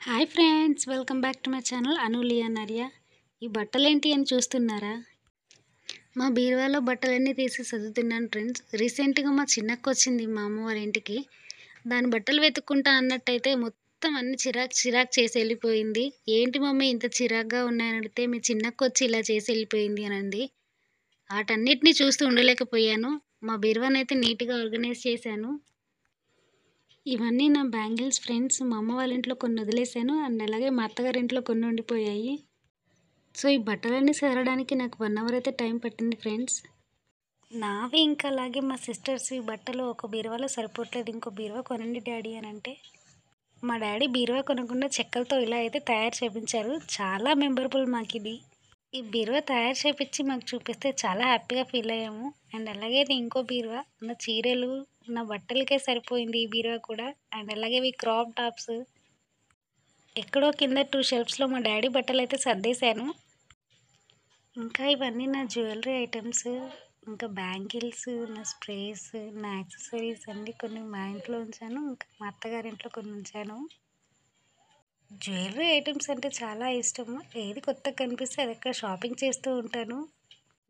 Hi friends, welcome back to my channel అనులియా నరియా. ఈ బట్టలేంటి అని చూస్తున్నారా? మా బీరువాలో బట్టలన్నీ తీసి చదువుతున్నాను ఫ్రెండ్స్. రీసెంట్గా మా చిన్నక్క వచ్చింది మా అమ్మ వాళ్ళ ఇంటికి. దాని బట్టలు వెతుక్కుంటా అన్నట్టయితే మొత్తం అన్ని చిరాకు చిరాకు చేసి వెళ్ళిపోయింది. ఏంటి మమ్మీ ఇంత చిరాకుగా ఉన్నాయని అడిగితే, మీ చిన్నక్క వచ్చి ఇలా చేసి వెళ్ళిపోయింది అని అంది. వాటన్నిటిని చూస్తూ ఉండలేకపోయాను. మా బీరువానైతే నీట్గా ఆర్గనైజ్ చేశాను. ఇవన్నీ నా బ్యాంగిల్స్ ఫ్రెండ్స్. మా అమ్మ వాళ్ళ ఇంట్లో కొన్ని వదిలేసాను అండ్ అలాగే మా అత్తగారి ఇంట్లో కొన్ని ఉండిపోయాయి. సో ఈ బట్టలన్నీ సదరడానికి నాకు 1 అవర్ అయితే టైం పట్టింది ఫ్రెండ్స్. నావి ఇంకా అలాగే మా సిస్టర్స్వి బట్టలు ఒక బీరువాలో సరిపోవట్లేదు, ఇంకో బీరువా కొనండి డాడీ అని అంటే, మా డాడీ బీరువా కొనకుండా చెక్కలతో ఇలా అయితే తయారు చేయించారు. చాలా మెమరబుల్ మాకు ఇది. ఈ బీరువా తయారు చేపించి మాకు చూపిస్తే చాలా హ్యాపీగా ఫీల్ అయ్యాము. అండ్ అలాగే ఇది ఇంకో బీరువా. నా చీరలు, నా బట్టలకే సరిపోయింది ఈ బీరువా కూడా. అండ్ అలాగే ఇవి క్రాప్ టాప్స్. ఎక్కడో కింద 2 షెల్ఫ్స్లో మా డాడీ బట్టలు అయితే సర్దేశాను. ఇంకా ఇవన్నీ నా జ్యువెలరీ ఐటమ్స్, ఇంకా బ్యాంగిల్స్, నా స్ప్రేస్, నా యాక్సెసరీస్ అన్నీ కొన్ని మా ఇంట్లో ఉంచాను, ఇంకా మా అత్తగారింట్లో కొన్ని ఉంచాను. జ్యువెలరీ ఐటమ్స్ అంటే చాలా ఇష్టము. ఏది కొత్తగా కనిపిస్తే అది ఎక్కడ షాపింగ్ చేస్తూ ఉంటాను.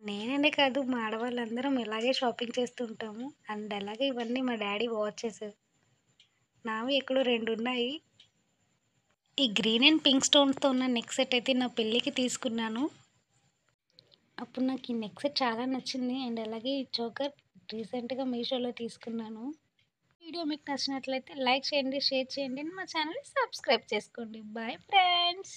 నేననే కాదు, మా ఆడవాళ్ళందరం ఇలాగే షాపింగ్ చేస్తూ ఉంటాము. అండ్ అలాగే ఇవన్నీ మా డాడీ వాచెస్. నావి ఎక్కడో 2 ఉన్నాయి. ఈ గ్రీన్ అండ్ పింక్ స్టోన్స్తో ఉన్న నెక్ సెట్ అయితే నా పెళ్ళికి తీసుకున్నాను. అప్పుడు నాకు ఈ నెక్ సెట్ చాలా నచ్చింది. అండ్ అలాగే ఈ చోకర్ రీసెంట్గా మీషోలో తీసుకున్నాను. వీడియో మీకు నచ్చినట్లయితే లైక్ చేయండి, షేర్ చేయండి, మా ఛానల్ని సబ్స్క్రైబ్ చేసుకోండి. Bye friends.